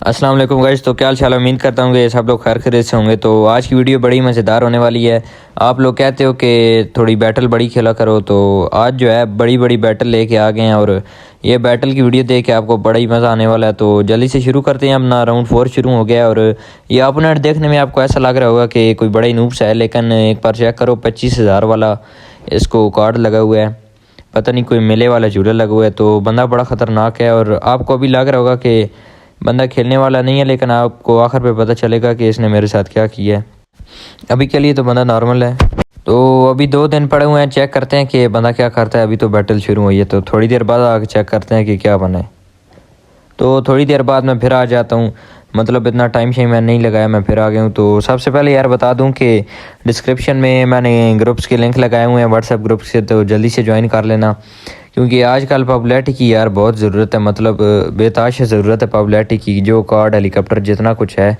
अस्सलाम वालेकुम गाइस। तो क्या हाल चाल है? उम्मीद करता हूँ कि सब लोग खैर खैरियत से होंगे। तो आज की वीडियो बड़ी मज़ेदार होने वाली है। आप लोग कहते हो कि थोड़ी बैटल बड़ी खेला करो, तो आज जो है बड़ी बड़ी बैटल लेके आ गए हैं और ये बैटल की वीडियो देख के आपको बड़ा ही मज़ा आने वाला है। तो जल्दी से शुरू करते हैं। अपना राउंड 4 शुरू हो गया है और ये अपोनेंट देखने में आपको ऐसा लग रहा होगा कि कोई बड़ा ही नूब सा है, लेकिन एक बार चेक करो 25,000 वाला इसको कार्ड लगा हुआ है। पता नहीं कोई मेले वाला झूला लगा हुआ है। तो बंदा बड़ा ख़तरनाक है और आपको अभी लग रहा होगा कि बंदा खेलने वाला नहीं है, लेकिन आपको आखिर पे पता चलेगा कि इसने मेरे साथ क्या किया है। अभी के लिए तो बंदा नॉर्मल है। तो अभी 2 दिन पड़े हुए हैं, चेक करते हैं कि बंदा क्या करता है। अभी तो बैटल शुरू हुई है, तो थोड़ी देर बाद आके चेक करते हैं कि क्या बना है। तो थोड़ी देर बाद मैं फिर आ जाता हूँ, मतलब इतना टाइम शाइम मैंने नहीं लगाया, मैं फिर आ गया हूँ। तो सबसे पहले यार बता दूँ कि डिस्क्रिप्शन में मैंने ग्रुप्स के लिंक लगाए हुए हैं, व्हाट्सएप ग्रुप से, तो जल्दी से ज्वाइन कर लेना, क्योंकि आजकल पॉपुलैरिटी की यार बहुत ज़रूरत है, मतलब बेताश ज़रूरत है पॉपुलैरिटी की। जो कार्ड हेलीकॉप्टर जितना कुछ है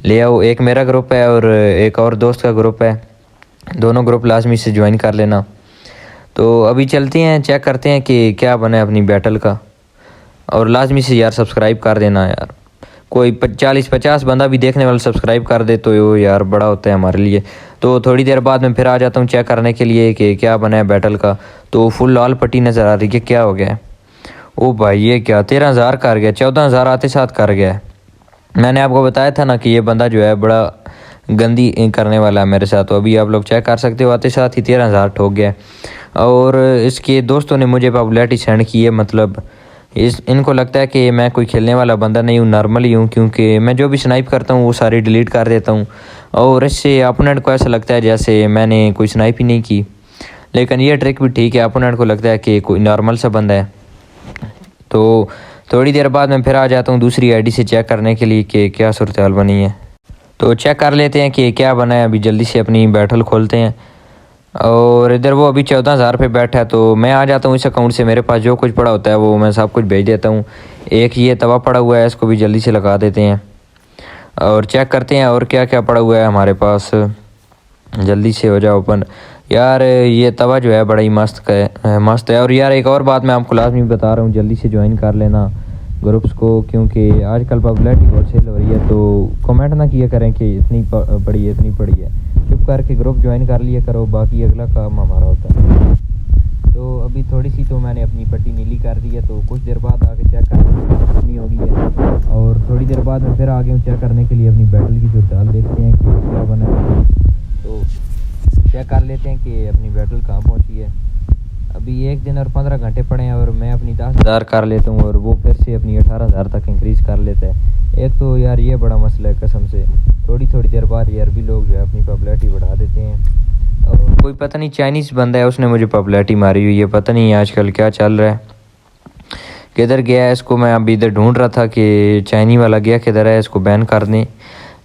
ले आओ। एक मेरा ग्रुप है और एक और दोस्त का ग्रुप है, दोनों ग्रुप लाजमी से ज्वाइन कर लेना। तो अभी चलते हैं, चेक करते हैं कि क्या बना है अपनी बैटल का। और लाजमी से यार सब्सक्राइब कर देना यार। कोई 40-50 बंदा भी देखने वाला सब्सक्राइब कर दे तो यो यार बड़ा होता है हमारे लिए। तो थोड़ी देर बाद मैं फिर आ जाता हूँ चेक करने के लिए कि क्या बना है बैटल का। तो फुल लाल पट्टी नज़र आ रही है, क्या हो गया है? ओ भाई ये क्या 13,000 कर गया, 14,000 आते साथ कर गया है। मैंने आपको बताया था ना कि ये बंदा जो है बड़ा गंदी करने वाला है मेरे साथ। तो अभी आप लोग चेक कर सकते हो, आते साथ ही 13,000 ठोक गया है। और इसके दोस्तों ने मुझे पॉपुलैरिटी सेंड की है, मतलब इनको लगता है कि मैं कोई खेलने वाला बंदा नहीं हूँ, नॉर्मल ही हूँ, क्योंकि मैं जो भी स्नाइप करता हूँ वो सारी डिलीट कर देता हूँ। और इससे अपोनेंट को ऐसा लगता है जैसे मैंने कोई स्नाइप ही नहीं की। लेकिन ये ट्रिक भी ठीक है, अपोनेंट को लगता है कि कोई नॉर्मल सा बंदा है। तो थोड़ी देर बाद मैं फिर आ जाता हूँ दूसरी आईडी से चेक करने के लिए कि क्या सूरत हाल बनी है। तो चेक कर लेते हैं कि क्या बना है। अभी जल्दी से अपनी बैटल खोलते हैं। और इधर वो अभी 14,000 पे बैठा है, तो मैं आ जाता हूँ इस अकाउंट से। मेरे पास जो कुछ पड़ा होता है वो मैं सब कुछ भेज देता हूँ। एक ये तवा पड़ा हुआ है, इसको भी जल्दी से लगा देते हैं और चेक करते हैं और क्या क्या पड़ा हुआ है हमारे पास। जल्दी से हो जाए ओपन। यार ये तवा जो है बड़ा ही मस्त है। और यार एक और बात मैं आपको लाजमी बता रहा हूँ, जल्दी से ज्वाइन कर लेना ग्रुप्स को, क्योंकि आजकल पॉपुलैरिटी बहुत सेल हो रही है। तो कमेंट ना किया करें कि इतनी पड़ी है इतनी पड़ी है, चुप करके ग्रुप ज्वाइन कर लिया करो, बाकी अगला काम हमारा होता है। तो अभी थोड़ी सी तो मैंने अपनी पट्टी नीली कर दी है, तो कुछ देर बाद आके चेक कर कितनी होगी है। और थोड़ी देर बाद मैं फिर आ गया हूँ चेक करने के लिए अपनी बैटल की सूरत हाल, देखते हैं कि क्या बना है। तो चेक कर लेते हैं कि अपनी बैटल कहाँ पहुँची है। अभी 1 दिन और 15 घंटे पड़े हैं और मैं अपनी 10,000 कर लेता हूँ और वो फिर से अपनी 18,000 तक इंक्रीज़ कर लेता है। एक तो यार ये बड़ा मसला है कसम से, थोड़ी देर बाद यार भी लोग जो है अपनी पॉपुलैरिटी बढ़ा देते हैं। और कोई पता नहीं चाइनीज़ बंदा है, उसने मुझे पॉपुलैरिटी मारी हुई है। पता नहीं आजकल क्या चल रहा है, किधर गया है। इसको मैं अभी इधर ढूंढ रहा था कि चाइनी वाला गया किधर है, इसको बैन कर दें।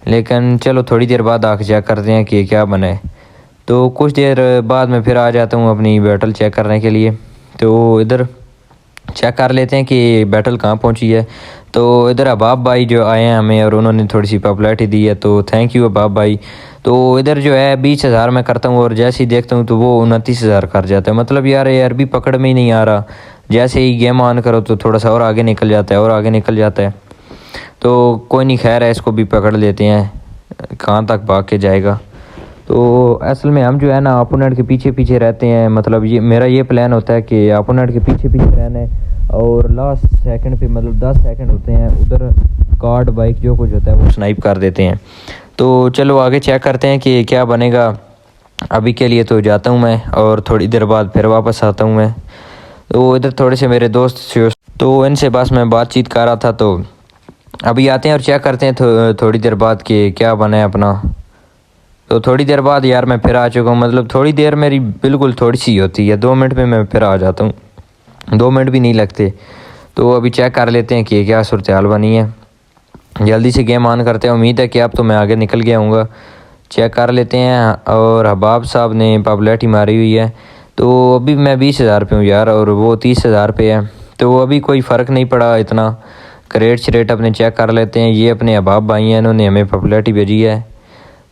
लेकिन चलो थोड़ी देर बाद आके चेक करते हैं कि क्या बना है। तो कुछ देर बाद मैं फिर आ जाता हूँ अपनी बैटल चेक करने के लिए। तो इधर चेक कर लेते हैं कि बैटल कहाँ पहुँची है। तो इधर अबाब भाई जो आए हैं हमें और उन्होंने थोड़ी सी पॉपुलैरिटी दी है, तो थैंक यू अबाब भाई। तो इधर जो है 20,000 मैं करता हूँ और जैसे ही देखता हूँ तो वो 29,000 कर जाता है। मतलब यार ये अरबी पकड़ में ही नहीं आ रहा, जैसे ही गेम ऑन करो तो थोड़ा सा और आगे निकल जाता है और आगे निकल जाता है। तो कोई नहीं, खैर है, इसको भी पकड़ लेते हैं, कहाँ तक भाग के जाएगा। तो असल में हम जो है ना अपोनेंट के पीछे पीछे रहते हैं, मतलब ये मेरा ये प्लान होता है कि अपोनेंट के पीछे पीछे रहना है और लास्ट सेकंड पे, मतलब 10 सेकंड होते हैं, उधर कार्ड बाइक जो कुछ होता है वो स्नाइप कर देते हैं। तो चलो आगे चेक करते हैं कि क्या बनेगा। अभी के लिए तो जाता हूँ मैं और थोड़ी देर बाद फिर वापस आता हूँ मैं। तो इधर थोड़े से मेरे दोस्त थे, तो इनसे बस मैं बातचीत कर रहा था। तो अभी आते हैं और चेक करते हैं थोड़ी देर बाद कि क्या बना है अपना। तो थोड़ी देर बाद यार मैं फिर आ चुका हूँ, मतलब थोड़ी देर मेरी बिल्कुल थोड़ी सी होती है, 2 मिनट में मैं फिर आ जाता हूँ, 2 मिनट भी नहीं लगते। तो अभी चेक कर लेते हैं कि क्या सूरत हाल बनी है। जल्दी से गेम ऑन करते हैं, उम्मीद है कि अब तो मैं आगे निकल गया हूँगा। चेक कर लेते हैं। और हबाब साहब ने पॉपुलैरिटी मारी हुई है, तो अभी मैं 20,000 पे हूँ यार और वो 30,000 पे है। तो अभी कोई फ़र्क नहीं पड़ा इतना। क्रेट श्रेट अपने चेक कर लेते हैं। ये अपने हबाब भाई हैं, इन्होंने हमें पॉपुलैरिटी भेजी है,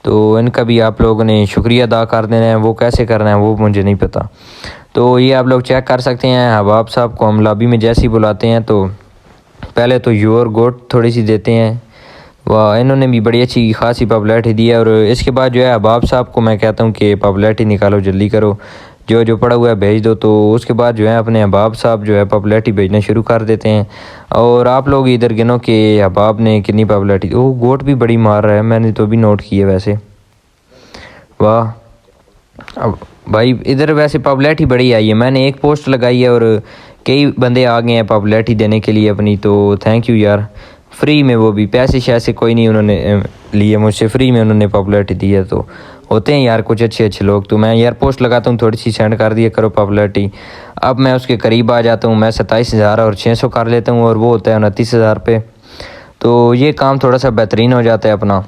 तो इनका भी आप लोगों ने शुक्रिया अदा कर देना है। वो कैसे करना है वो मुझे नहीं पता। तो ये आप लोग चेक कर सकते हैं। हबाब साहब को हम लॉबी में जैसे ही बुलाते हैं तो पहले तो योर गोट थोड़ी सी देते हैं वाह, इन्होंने भी बड़ी अच्छी खासी पॉपुलैरिटी दी है। और इसके बाद जो है अहबाब साहब को मैं कहता हूँ कि पॉपुलैरिटी निकालो, जल्दी करो, जो जो पड़ा हुआ है भेज दो। तो उसके बाद जो है अपने अहबाब साहब जो है पॉपुलैरिटी भेजना शुरू कर देते हैं। और आप लोग इधर गिनो कि अहबाब ने कितनी पॉपुलैरिटी। वो गोट भी बड़ी मार रहा है, मैंने तो भी नोट किया वैसे। वाह, अब भाई इधर वैसे पॉपुलैरिटी बड़ी आई है, मैंने एक पोस्ट लगाई है और कई बंदे आ गए हैं पॉपुलैरिटी देने के लिए अपनी। तो थैंक यू यार, फ्री में, वो भी पैसे शैसे कोई नहीं उन्होंने लिए मुझसे, फ्री में उन्होंने पॉपुलैरिटी दी है। तो होते हैं यार कुछ अच्छे अच्छे लोग। तो मैं यार पोस्ट लगाता हूँ, थोड़ी सी सेंड कर दिया करो पॉपुलैरिटी। अब मैं उसके करीब आ जाता हूँ, मैं 27,000 और 600 कर लेता हूँ और वो होता है 29,000 पे। तो ये काम थोड़ा सा बेहतरीन हो जाता है अपना।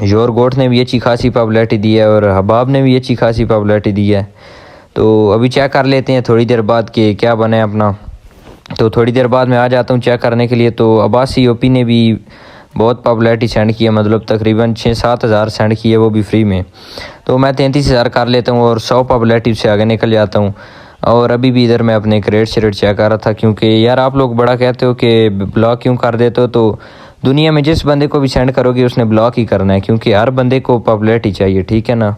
योर गोट ने भी अच्छी खासी पॉपुलैरिटी दी है और हबाब ने भी अच्छी खासी पॉपुलैरिटी दी है। तो अभी चेक कर लेते हैं थोड़ी देर बाद कि क्या बने अपना। तो थोड़ी देर बाद मैं आ जाता हूँ चेक करने के लिए। तो अब्बासी ओपी ने भी बहुत पॉपुलैरिटी सेंड की है, मतलब तकरीबन 6-7 हज़ार सेंड की है, वो भी फ्री में। तो मैं 33,000 कर लेता हूँ और 100 पॉपुलैरिटी से आगे निकल जाता हूँ। और अभी भी इधर मैं अपने क्रेडिट श्रेड चेक कर रहा था, क्योंकि यार आप लोग बड़ा कहते हो कि ब्लॉक क्यों कर देते हो। तो दुनिया में जिस बंदे को भी सेंड करोगे उसने ब्लॉक ही करना है, क्योंकि हर बंदे को पॉपुलैरिटी चाहिए, ठीक है ना।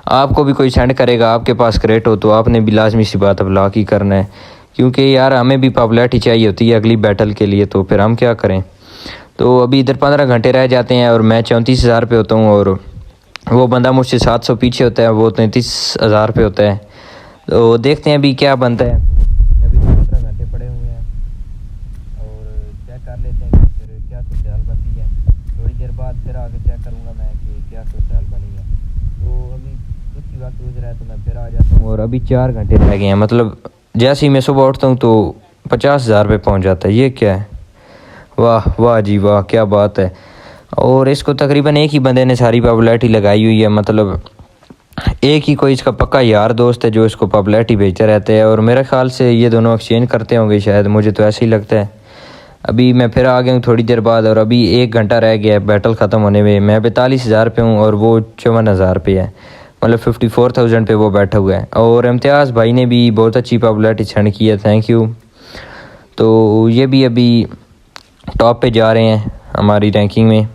आपको भी कोई सेंड करेगा, आपके पास क्रेडिट हो, तो आपने भी लाजमी सी बात है ब्लॉक ही करना है, क्योंकि यार हमें भी पॉपुलैरिटी चाहिए होती है अगली बैटल के लिए। तो फिर हम क्या करें। तो अभी इधर 15 घंटे रह जाते हैं और मैं 34,000 पे होता हूँ और वो बंदा मुझसे 700 पीछे होता है, वो 33,000 पे होता है। तो देखते हैं अभी क्या बनता है। अभी 15 घंटे पड़े हुए हैं और चेक कर लेते हैं कि फिर क्या सूरत बनती है। थोड़ी देर बाद फिर आगे चेक करूँगा मैं कि क्या सूरत बनी है। तो अभी उसी वक्त गुजरा है तो मैं फिर आ जाता हूँ। और अभी 4 घंटे रह गए हैं, मतलब जैसे ही मैं सुबह उठता हूँ तो 50,000 पे पहुँच जाता है। ये क्या है, वाह वाह जी वाह, क्या बात है। और इसको तकरीबन एक ही बंदे ने सारी पॉपुलैरिटी लगाई हुई है, मतलब एक ही कोई इसका पक्का यार दोस्त है जो इसको पॉपुलैरिटी भेजते रहते हैं। और मेरे ख्याल से ये दोनों एक्सचेंज करते होंगे शायद, मुझे तो ऐसे ही लगता है। अभी मैं फिर आ गया हूँ थोड़ी देर बाद और अभी 1 घंटा रह गया है बैटल ख़त्म होने में। मैं 42,000 पे हूँ और वो 54,000 पे है, मतलब 54,000 पे वो बैठा हुआ है। और इम्तियाज़ भाई ने भी बहुत अच्छी पॉपुलैरिटी सेंड की है, थैंक यू। तो ये भी अभी टॉप पे जा रहे हैं हमारी रैंकिंग में।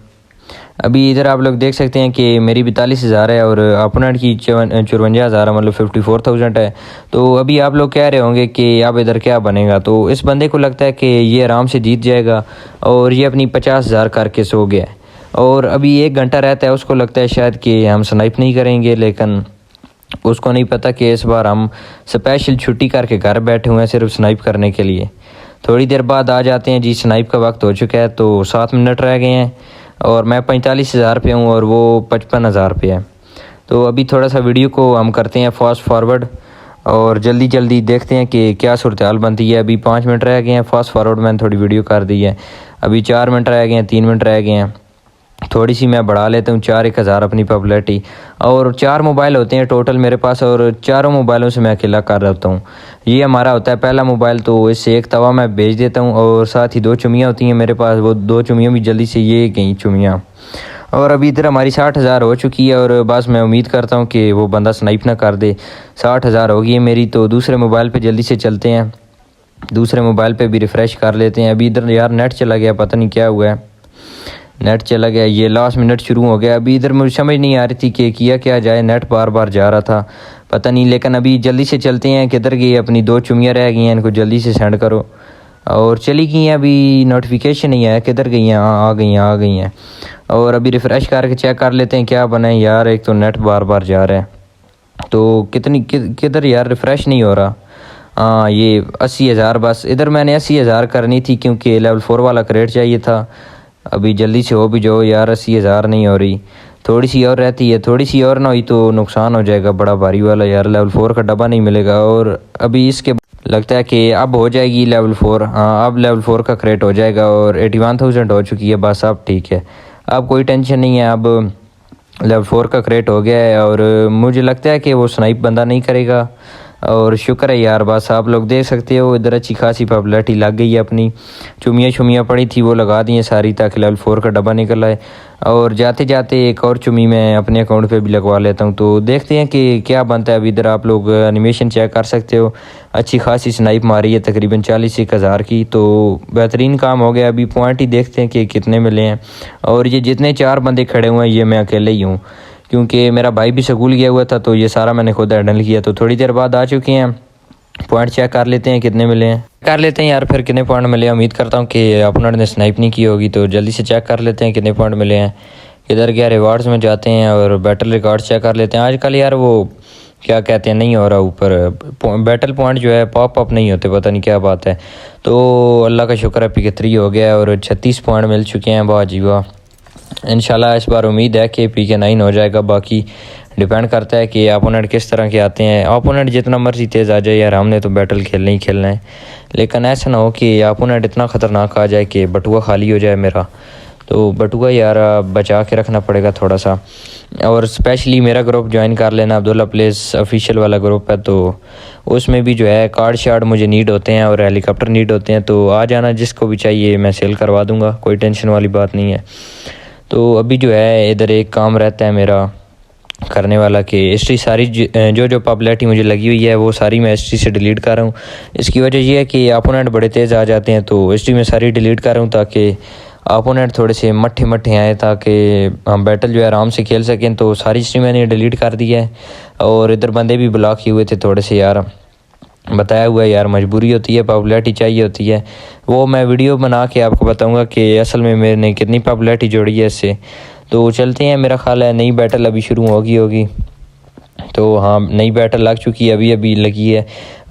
अभी इधर आप लोग देख सकते हैं कि मेरी 42,000 है और अपोनेंट की 54,000 है, मतलब 54,000 है। तो अभी आप लोग कह रहे होंगे कि अब इधर क्या बनेगा। तो इस बंदे को लगता है कि ये आराम से जीत जाएगा और ये अपनी 50,000 करके सो गया है। और अभी 1 घंटा रहता है, उसको लगता है शायद कि हम स्नाइप नहीं करेंगे, लेकिन उसको नहीं पता कि इस बार हम स्पेशल छुट्टी करके घर बैठे हुए हैं सिर्फ स्नाइप करने के लिए। थोड़ी देर बाद आ जाते हैं जी, स्नाइप का वक्त हो चुका है। तो 7 मिनट रह गए हैं और मैं 45,000 पे हूँ और वो 55,000 पे है। तो अभी थोड़ा सा वीडियो को हम करते हैं फास्ट फॉरवर्ड और जल्दी जल्दी देखते हैं कि क्या सूरत हाल बनती है। अभी 5 मिनट रह गए हैं, फास्ट फॉरवर्ड मैंने थोड़ी वीडियो कर दी है। अभी 4 मिनट रह गए हैं, 3 मिनट रह गए हैं। थोड़ी सी मैं बढ़ा लेता हूँ 4-1 हज़ार अपनी पॉपुलैरिटी। और 4 मोबाइल होते हैं टोटल मेरे पास और चारों मोबाइलों से मैं अकेला कर रहा हूँ। ये हमारा होता है पहला मोबाइल, तो इससे एक तवा मैं भेज देता हूँ और साथ ही 2 चुमियाँ होती हैं मेरे पास, वो 2 चुमियाँ भी जल्दी से ये गई चुमियाँ। और अभी इधर हमारी 60,000 हो चुकी है और बस मैं उम्मीद करता हूँ कि वो बंदा स्नाइप ना कर दे। 60,000 हो गई है मेरी। तो दूसरे मोबाइल पे जल्दी से चलते हैं, दूसरे मोबाइल पे भी रिफ़्रेश कर लेते हैं। अभी इधर यार नेट चला गया, पता नहीं क्या हुआ है, नेट चला गया, ये लास्ट मिनट शुरू हो गया। अभी इधर मुझे समझ नहीं आ रही थी कि किया क्या जाए, नेट बार बार जा रहा था, पता नहीं। लेकिन अभी जल्दी से चलते हैं, किधर गई अपनी 2 चुमियाँ रह गई हैं, इनको जल्दी से सेंड करो। और चली गई हैं, अभी नोटिफिकेशन नहीं आया, किधर गई हैं, आ गई हैं, आ गई हैं। और अभी रिफ़्रेश करके चेक कर लेते हैं क्या बना है। यार एक तो नेट बार बार जा रहा है, तो किधर यार रिफ़्रेश नहीं हो रहा। हाँ ये 80,000 बस, इधर मैंने 80,000 करनी थी क्योंकि लेवल 4 वाला क्रेडिट चाहिए था। अभी जल्दी से हो भी जाओ यार, 80,000 नहीं हो रही, थोड़ी सी और रहती है, थोड़ी सी और ना हुई तो नुकसान हो जाएगा बड़ा भारी वाला यार, लेवल 4 का डब्बा नहीं मिलेगा। और अभी इसके लगता है कि अब हो जाएगी लेवल 4। हाँ अब लेवल 4 का क्रेडिट हो जाएगा और 81,000 हो चुकी है बस, अब ठीक है, अब कोई टेंशन नहीं है। अब लेवल 4 का क्रेडिट हो गया है और मुझे लगता है कि वो स्नाइप बंदा नहीं करेगा। और शुक्र है यार, बस आप लोग देख सकते हो इधर अच्छी खासी पॉपुलैरिटी लग गई है अपनी। चुमियाँ पड़ी थी वो लगा दी हैं सारी, ताकि लेवल 4 का डब्बा निकल आए। और जाते जाते एक और चुमी मैं अपने अकाउंट पे भी लगवा लेता हूँ, तो देखते हैं कि क्या बनता है। अभी इधर आप लोग एनिमेशन चेक कर सकते हो, अच्छी खासी स्नाइप मारी है तकरीबन 40-1 हज़ार की, तो बेहतरीन काम हो गया। अभी पॉइंट ही देखते हैं कि कितने मिले हैं। और ये जितने 4 बंदे खड़े हुए हैं ये मैं अकेले ही हूँ, क्योंकि मेरा भाई भी स्कूल गया हुआ था, तो ये सारा मैंने खुद हैंडल किया। तो थोड़ी देर बाद आ चुके हैं, पॉइंट चेक कर लेते हैं कितने मिले हैं, कर लेते हैं यार फिर कितने पॉइंट मिले। उम्मीद करता हूँ कि अपोनेंट ने स्नाइप नहीं की होगी, तो जल्दी से चेक कर लेते हैं कितने पॉइंट मिले हैं। इधर क्या रिवार्ड्स में जाते हैं और बैटल रिकॉर्ड चेक कर लेते हैं। आजकल यार वो क्या कहते हैं, नहीं हो रहा ऊपर बैटल पॉइंट जो है पॉप अप नहीं होते, पता नहीं क्या बात है। तो अल्लाह का शुक्र है PK3 हो गया और 36 पॉइंट मिल चुके हैं। वाह जी वाह, इंशाल्लाह इस बार उम्मीद है कि PK9 हो जाएगा। बाकी डिपेंड करता है कि अपोनेंट किस तरह के आते हैं। अपोनेंट जितना मर्जी तेज़ आ जाए यार, हमने तो बैटल खेलना ही खेलना है। लेकिन ऐसा ना हो कि अपोनेंट इतना ख़तरनाक आ जाए कि बटुआ खाली हो जाए मेरा, तो बटुआ यार बचा के रखना पड़ेगा थोड़ा सा। और स्पेशली मेरा ग्रुप ज्वाइन कर लेना, अब्दुल्ला प्लेस ऑफिशियल वाला ग्रुप है, तो उसमें भी जो है कार्ड शार्ड मुझे नीड होते हैं और हेलीकॉप्टर नीड होते हैं। तो आ जाना, जिसको भी चाहिए मैं सेल करवा दूँगा, कोई टेंशन वाली बात नहीं है। तो अभी जो है इधर एक काम रहता है मेरा करने वाला कि हिस्ट्री सारी जो पॉपुलैरिटी मुझे लगी हुई है वो सारी मैं हिस्ट्री से डिलीट कर रहा हूँ। इसकी वजह ये है कि अपोनेंट बड़े तेज़ आ जाते हैं, तो हिस्ट्री में सारी डिलीट कर रहा हूँ ताकि अपोनेंट थोड़े से मट्ठे आए, ताकि हम बैटल जो है आराम से खेल सकें। तो सारी हिस्ट्री मैंने डिलीट कर दी है। और इधर बंदे भी ब्लॉक किए हुए थे थोड़े से यार, बताया हुआ है यार, मजबूरी होती है, पॉपुलैरिटी चाहिए होती है। वो मैं वीडियो बना के आपको बताऊंगा कि असल में मैंने कितनी पॉपुलैरिटी जोड़ी है इससे। तो चलते हैं, मेरा ख्याल है नई बैटल अभी शुरू होगी। तो हाँ, नई बैटल लग चुकी है, अभी लगी है।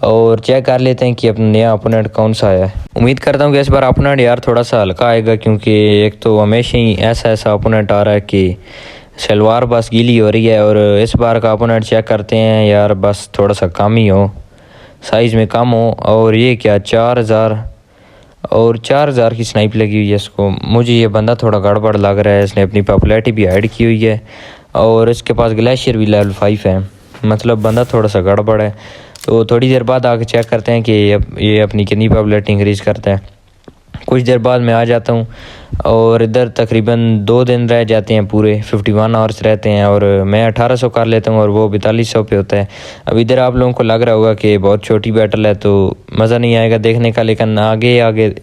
और चेक कर लेते हैं कि अपना नया अपोनेंट कौन सा आया है। उम्मीद करता हूँ कि इस बार अपोनेंट यार थोड़ा सा हल्का आएगा, क्योंकि एक तो हमेशा ही ऐसा अपोनेंट आ रहा है कि सलवार बस गीली हो रही है। और इस बार का अपोनेंट चेक करते हैं यार, बस थोड़ा सा कम ही हो, साइज़ में कम हो। और ये क्या 4,000 की स्नाइप लगी हुई है इसको। मुझे ये बंदा थोड़ा गड़बड़ लग रहा है, इसने अपनी पॉपुलैरिटी भी हाइड की हुई है और इसके पास ग्लेशियर भी लेवल 5 है, मतलब बंदा थोड़ा सा गड़बड़ है। तो थोड़ी देर बाद आके चेक करते हैं कि ये अपनी कितनी पॉपुलैरिटी इंक्रीज़ करता है। कुछ देर बाद मैं आ जाता हूँ और इधर तकरीबन 2 दिन रह जाते हैं, पूरे 51 आवर्स रहते हैं। और मैं 1800 कर लेता हूँ और वो 4200 पे होता है। अब इधर आप लोगों को लग रहा होगा कि बहुत छोटी बैटल है तो मज़ा नहीं आएगा देखने का, लेकिन आगे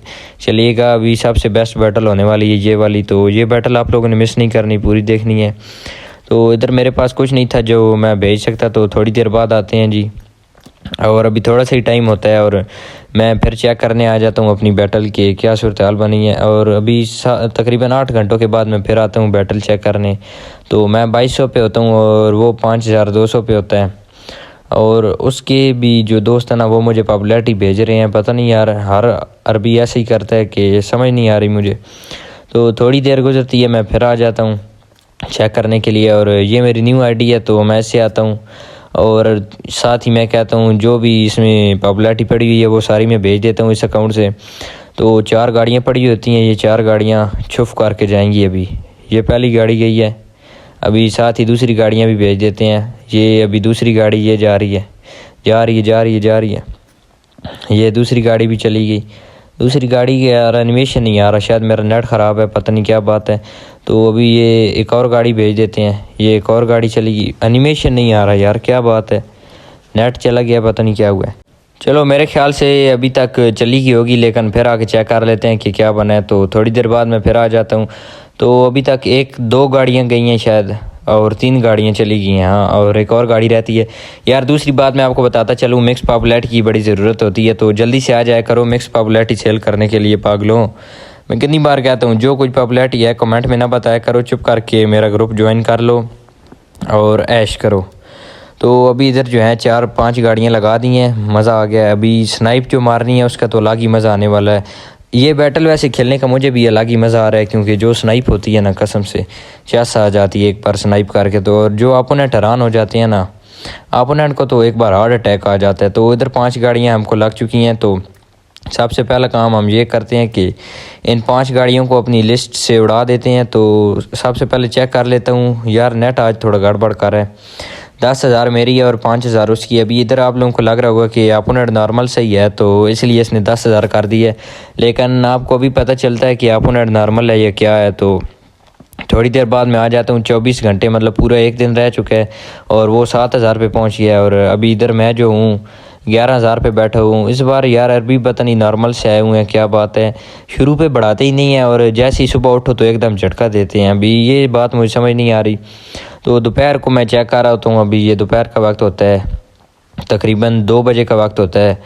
चलिएगा। अभी सबसे बेस्ट बैटल होने वाली है ये वाली, तो ये बैटल आप लोगों ने मिस नहीं करनी, पूरी देखनी है। तो इधर मेरे पास कुछ नहीं था जो मैं भेज सकता, तो थोड़ी देर बाद आते हैं जी। और अभी थोड़ा सा ही टाइम होता है और मैं फिर चेक करने आ जाता हूँ अपनी बैटल के क्या सूरत हाल बनी है। और अभी तकरीबन 8 घंटों के बाद मैं फिर आता हूँ बैटल चेक करने। तो मैं 2200 पे होता हूँ और वो 5200 पे होता है। और उसके भी जो दोस्त है ना, वो मुझे पॉपुलैरिटी भेज रहे हैं, पता नहीं यार, हर अरबी ऐसे ही करता है कि समझ नहीं आ रही मुझे। तो थोड़ी देर गुजरती है, मैं फिर आ जाता हूँ चेक करने के लिए। और ये मेरी न्यू आईडी है, तो मैं ऐसे आता हूँ और साथ ही मैं कहता हूँ जो भी इसमें पॉपुलैरिटी पड़ी हुई है वो सारी मैं भेज देता हूँ इस अकाउंट से। तो 4 गाड़ियाँ पड़ी होती हैं, ये 4 गाड़ियाँ छुप करके जाएंगी। अभी ये पहली गाड़ी गई है, अभी साथ ही दूसरी गाड़ियाँ भी भेज देते हैं। ये अभी दूसरी गाड़ी ये जा रही है, ये दूसरी गाड़ी भी चली गई। दूसरी गाड़ी के यार एनिमेशन नहीं आ रहा, शायद मेरा नेट ख़राब है, पता नहीं क्या बात है। तो अभी ये एक और गाड़ी भेज देते हैं, ये एक और गाड़ी चली गई, एनिमेशन नहीं आ रहा यार, क्या बात है, नेट चला गया, पता नहीं क्या हुआ है। चलो मेरे ख्याल से अभी तक चली गई होगी, लेकिन फिर आके चेक कर लेते हैं कि क्या बना है। तो थोड़ी देर बाद मैं फिर आ जाता हूँ। तो अभी तक 1-2 गाड़ियाँ गई हैं शायद, और 3 गाड़ियाँ चली गई हैं, हाँ, और एक और गाड़ी रहती है। यार दूसरी बात मैं आपको बताता चलूँ, मिक्स पॉपुलैरिटी की बड़ी ज़रूरत होती है, तो जल्दी से आ जाया करो मिक्स पॉपुलैरिटी सेल करने के लिए पागलों। मैं कितनी बार कहता हूँ, जो कुछ पॉपुलैरिटी है कमेंट में ना बताया करो, चुप करके मेरा ग्रुप ज्वाइन कर लो और ऐश करो। तो अभी इधर जो है 4-5 गाड़ियाँ लगा दी हैं, मज़ा आ गया है। अभी स्नाइप जो मारनी है उसका तो अलग ही मज़ा आने वाला है। ये बैटल वैसे खेलने का मुझे भी अलग ही मज़ा आ रहा है, क्योंकि जो स्नाइप होती है ना, कसम से चेस आ जाती है एक बार स्नाइप करके। तो और जो अपोनेंट हैरान हो जाते हैं ना, अपोनेंट को तो एक बार हार्ट अटैक आ जाता है। तो इधर 5 गाड़ियाँ हमको लग चुकी हैं। तो सबसे पहला काम हम ये करते हैं कि इन 5 गाड़ियों को अपनी लिस्ट से उड़ा देते हैं। तो सबसे पहले चेक कर लेता हूँ यार, नेट आज थोड़ा गड़बड़ कर रहा है, 10,000 मेरी है और 5,000 उसकी। अभी इधर आप लोगों को लग रहा होगा कि अपोनेंट नॉर्मल सही है तो इसलिए इसने 10,000 कर दी है, लेकिन आपको अभी पता चलता है कि अपोनेंट नॉर्मल है या क्या है। तो थोड़ी देर बाद मैं आ जाता हूँ, 24 घंटे मतलब पूरा एक दिन रह चुका है और वो 7,000 पे पहुँच गया है। और अभी इधर मैं जो हूँ 11,000 पे बैठा हूँ। इस बार यार अरबी पता नहीं नॉर्मल से आए हुए हैं, क्या बात है, शुरू पे बढ़ाते ही नहीं है और जैसे ही सुबह उठो तो एकदम झटका देते हैं। अभी ये बात मुझे समझ नहीं आ रही। तो दोपहर को मैं चेक कर रहा होता हूँ, अभी ये दोपहर का वक्त होता है, तकरीबन 2 बजे का वक्त होता है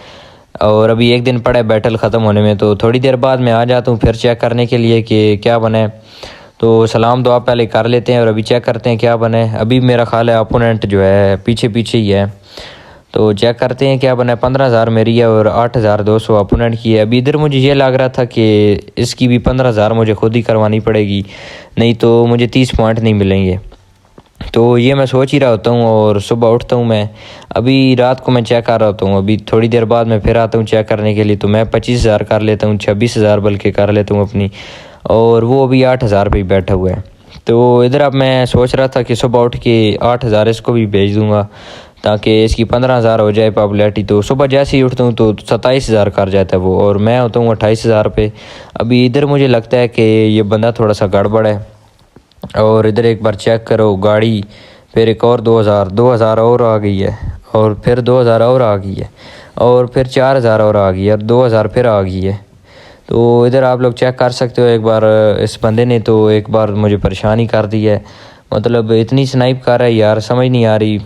और अभी एक दिन पड़ा है बैटल ख़त्म होने में। तो थोड़ी देर बाद मैं आ जाता हूँ फिर चेक करने के लिए कि क्या बना है। तो सलाम दुआ पहले कर लेते हैं और अभी चेक करते हैं क्या बना है। अभी मेरा ख्याल है अपोनेंट जो है पीछे पीछे ही है, तो चेक करते हैं क्या बना है। 15,000 मेरी है और 8,200 अपोनेंट की है। अभी इधर मुझे ये लग रहा था कि इसकी भी 15,000 मुझे खुद ही करवानी पड़ेगी, नहीं तो मुझे 30 पॉइंट नहीं मिलेंगे। तो ये मैं सोच ही रहा होता हूँ और सुबह उठता हूँ मैं, अभी रात को मैं चेक कर रहा होता हूँ। अभी थोड़ी देर बाद मैं फिर आता हूँ चेक करने के लिए, तो मैं 25,000 कर लेता हूँ, 26,000 बल्कि कर लेता हूँ अपनी, और वो अभी 8,000 पे ही बैठा हुआ है। तो इधर अब मैं सोच रहा था कि सुबह उठ के 8,000 इसको भी भेज दूँगा ताकि इसकी 15,000 हो जाए पॉपुलैरिटी। तो सुबह जैसे ही उठता हूँ तो 27,000 कर जाता है वो, और मैं होता हूँ 28,000 पे। अभी इधर मुझे लगता है कि ये बंदा थोड़ा सा गड़बड़ है। और इधर एक बार चेक करो गाड़ी, फिर एक और 2,000 और आ गई है, और फिर 2,000 और आ गई है, और फिर 4,000 और आ गई है, और 2,000 फिर आ गई है। तो इधर आप लोग चेक कर सकते हो एक बार। इस बंदे ने तो एक बार मुझे परेशानी कर दी है, मतलब इतनी स्नाइप कर रहा है यार, समझ नहीं आ रही।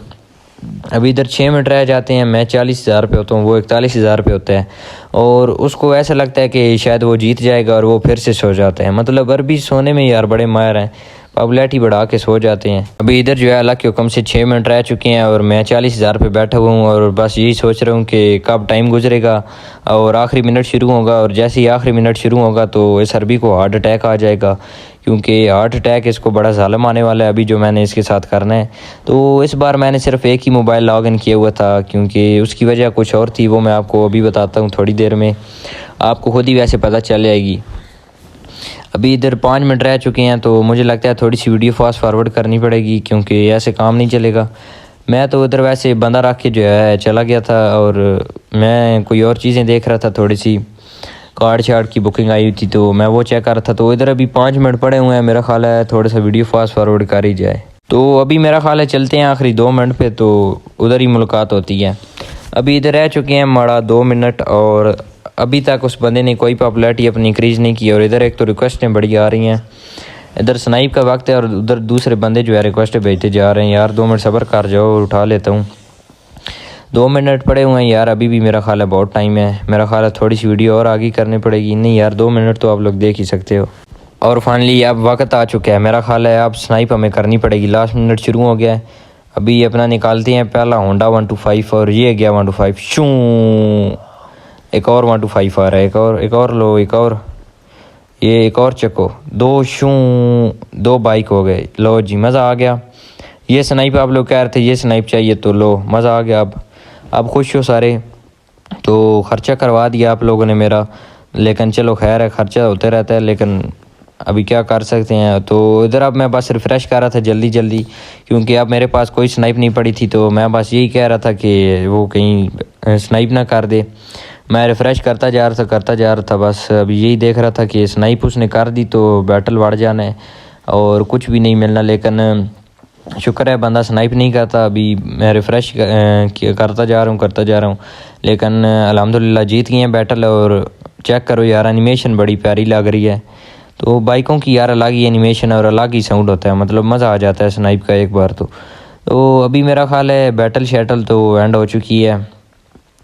अभी इधर 6 मिनट रह जाते हैं, मैं 40,000 पे होता हूँ, वो 41,000 पे होता है, और उसको ऐसा लगता है कि शायद वो जीत जाएगा और वो फिर से सो जाता है। मतलब अरबी सोने में यार बड़े माहिर हैं, पॉपुलैरिटी बढ़ा के सो जाते हैं। अभी इधर जो है अल्लाह के हुक्म से 6 मिनट रह चुके हैं और मैं 40,000 पे बैठा हुआ हूँ, और बस यही सोच रहा हूँ कि कब टाइम गुजरेगा और आखिरी मिनट शुरू होगा। और जैसे ही आखिरी मिनट शुरू होगा तो इस अरबी को हार्ट अटैक आ जाएगा, क्योंकि हार्ट अटैक इसको बड़ा ज़ालिम आने वाला है अभी जो मैंने इसके साथ करना है। तो इस बार मैंने सिर्फ एक ही मोबाइल लॉगिन किया हुआ था, क्योंकि उसकी वजह कुछ और थी, वो मैं आपको अभी बताता हूँ थोड़ी देर में, आपको खुद ही वैसे पता चल जाएगी। अभी इधर 5 मिनट रह चुके हैं, तो मुझे लगता है थोड़ी सी वीडियो फास्ट फॉरवर्ड करनी पड़ेगी, क्योंकि ऐसे काम नहीं चलेगा। मैं तो उधर वैसे बंदा रख के जो है चला गया था, और मैं कोई और चीज़ें देख रहा था, थोड़ी सी कार्ड शार्ड की बुकिंग आई हुई थी तो मैं वो चेक कर रहा था। तो इधर अभी 5 मिनट पड़े हुए हैं, मेरा ख्याल है थोड़ा सा वीडियो फास्ट फॉरवर्ड कर ही जाए। तो अभी मेरा ख्याल है चलते हैं आखिरी 2 मिनट पे, तो उधर ही मुलाकात होती है। अभी इधर रह चुके हैं माड़ा 2 मिनट, और अभी तक उस बंदे ने कोई पॉपुलैरिटी अपनी इंक्रीज़ नहीं की। और इधर एक तो रिक्वेस्टें बड़ी आ रही हैं, इधर स्नाइप का वक्त है और उधर दूसरे बंदे जो है रिक्वेस्टें भेजते जा रहे हैं। यार 2 मिनट सब्र कर जाओ, उठा लेता हूँ। 2 मिनट पड़े हुए हैं यार, अभी भी मेरा ख्याल है बहुत टाइम है। मेरा ख्याल है थोड़ी सी वीडियो और आगे करनी पड़ेगी। नहीं यार 2 मिनट तो आप लोग देख ही सकते हो। और फाइनली अब वक्त आ चुका है, मेरा ख्याल है अब स्नाइप हमें करनी पड़ेगी। लास्ट मिनट शुरू हो गया है, अभी अपना निकालते हैं पहला होंडा 125, और ये गया 125 शू, एक और 125 आ रहा है, एक और लो, एक और, ये एक और चको, 2 शू, 2 बाइक हो गए। लो जी मज़ा आ गया। ये स्नाइप आप लोग कह रहे थे ये स्नाइप चाहिए, तो लो मज़ा आ गया। अब खुश हो सारे। तो ख़र्चा करवा दिया आप लोगों ने मेरा, लेकिन चलो खैर है, ख़र्चा होते रहता है, लेकिन अभी क्या कर सकते हैं। तो इधर अब मैं बस रिफ़्रेश कर रहा था जल्दी जल्दी, क्योंकि अब मेरे पास कोई स्नाइप नहीं पड़ी थी, तो मैं बस यही कह रहा था कि वो कहीं स्नाइप ना कर दे। मैं रिफ़्रेश करता जा रहा था, बस अभी यही देख रहा था कि स्नाइप उसने कर दी तो बैटल बढ़ जाना है और कुछ भी नहीं मिलना। लेकिन शुक्र है बंदा स्नाइप नहीं करता। अभी मैं रिफ़्रेश करता जा रहा हूँ, लेकिन अल्हम्दुलिल्लाह जीत गए हैं बैटल। और चेक करो यार, एनिमेशन बड़ी प्यारी लग रही है। तो बाइकों की यार अलग ही एनिमेशन और अलग ही साउंड होता है, मतलब मज़ा आ जाता है स्नाइप का एक बार तो अभी मेरा ख्याल है बैटल शैटल तो एंड हो चुकी है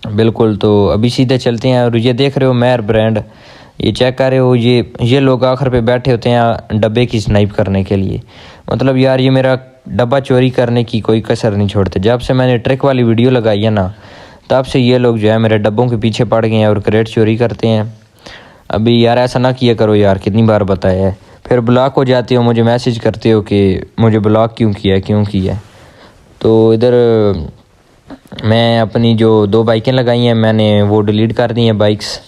बिल्कुल। तो अभी सीधे चलते हैं। और ये देख रहे हो मेयर ब्रांड, ये चेक कर रहे हो, ये लोग आखिर पे बैठे होते हैं डब्बे की स्नाइप करने के लिए। मतलब यार ये मेरा डब्बा चोरी करने की कोई कसर नहीं छोड़ते। जब से मैंने ट्रिक वाली वीडियो लगाई है ना, तब से ये लोग जो है मेरे डब्बों के पीछे पड़ गए हैं और क्रेट चोरी करते हैं। अभी यार ऐसा ना किया करो यार, कितनी बार बताया है। फिर ब्लॉक हो जाते हो, मुझे मैसेज करते हो कि मुझे ब्लॉक क्यों किया। तो इधर मैं अपनी जो 2 बाइकें लगाई हैं मैंने वो डिलीट कर दी हैं बाइक्स।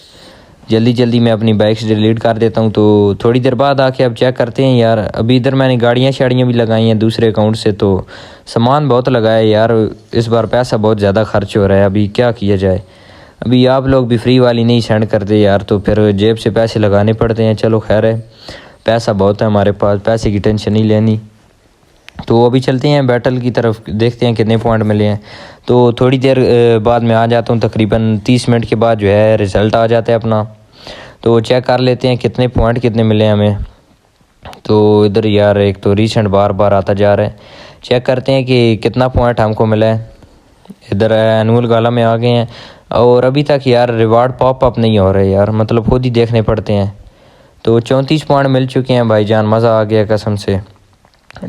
जल्दी जल्दी मैं अपनी बाइक से डिलीट कर देता हूँ। तो थोड़ी देर बाद आके अब चेक करते हैं यार। अभी इधर मैंने गाड़ियाँ शाड़ियाँ भी लगाई हैं दूसरे अकाउंट से, तो सामान बहुत लगाया है यार। इस बार पैसा बहुत ज़्यादा खर्च हो रहा है, अभी क्या किया जाए। अभी आप लोग भी फ्री वाली नहीं सेंड करते यार, तो फिर जेब से पैसे लगाने पड़ते हैं। चलो खैर है, पैसा बहुत है हमारे पास, पैसे की टेंशन नहीं लेनी। तो अभी चलते हैं बैटल की तरफ, देखते हैं कितने पॉइंट मिले हैं। तो थोड़ी देर बाद मैं आ जाता हूँ, तकरीबन 30 मिनट के बाद जो है रिज़ल्ट आ जाता है अपना। तो चेक कर लेते हैं कितने पॉइंट कितने मिले हैं हमें। तो इधर यार एक तो रिसेंट बार बार आता जा रहा है, चेक करते हैं कि कितना पॉइंट हमको मिला है। इधर एनुअल गाला में आ गए हैं और अभी तक यार रिवार्ड पॉप अप नहीं हो रहे यार, मतलब खुद ही देखने पड़ते हैं। तो 34 पॉइंट मिल चुके हैं भाईजान, मज़ा आ गया कसम से।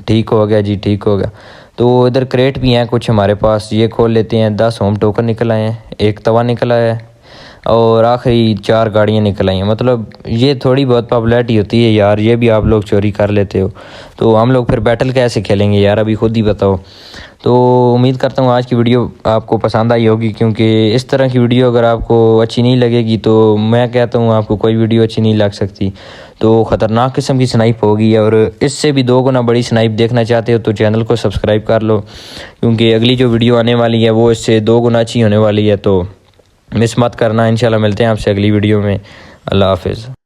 ठीक हो गया जी, ठीक हो गया। तो इधर क्रेट भी हैं कुछ हमारे पास, ये खोल लेते हैं। 10 होम टोकन निकल आए हैं, एक तवा निकल आया है और आखिरी 4 गाड़ियाँ निकल आई हैं। मतलब ये थोड़ी बहुत पॉपुलैरिटी होती है यार, ये भी आप लोग चोरी कर लेते हो। तो हम लोग फिर बैटल कैसे खेलेंगे यार, अभी खुद ही बताओ। तो उम्मीद करता हूँ आज की वीडियो आपको पसंद आई होगी, क्योंकि इस तरह की वीडियो अगर आपको अच्छी नहीं लगेगी तो मैं कहता हूँ आपको कोई वीडियो अच्छी नहीं लग सकती। तो ख़तरनाक किस्म की स्नाइप होगी, और इससे भी 2 गुना बड़ी स्नाइप देखना चाहते हो तो चैनल को सब्सक्राइब कर लो, क्योंकि अगली जो वीडियो आने वाली है वो इससे 2 गुना अच्छी होने वाली है। तो मिस मत करना। इंशाल्लाह मिलते हैं आपसे अगली वीडियो में। अल्लाह हाफिज़।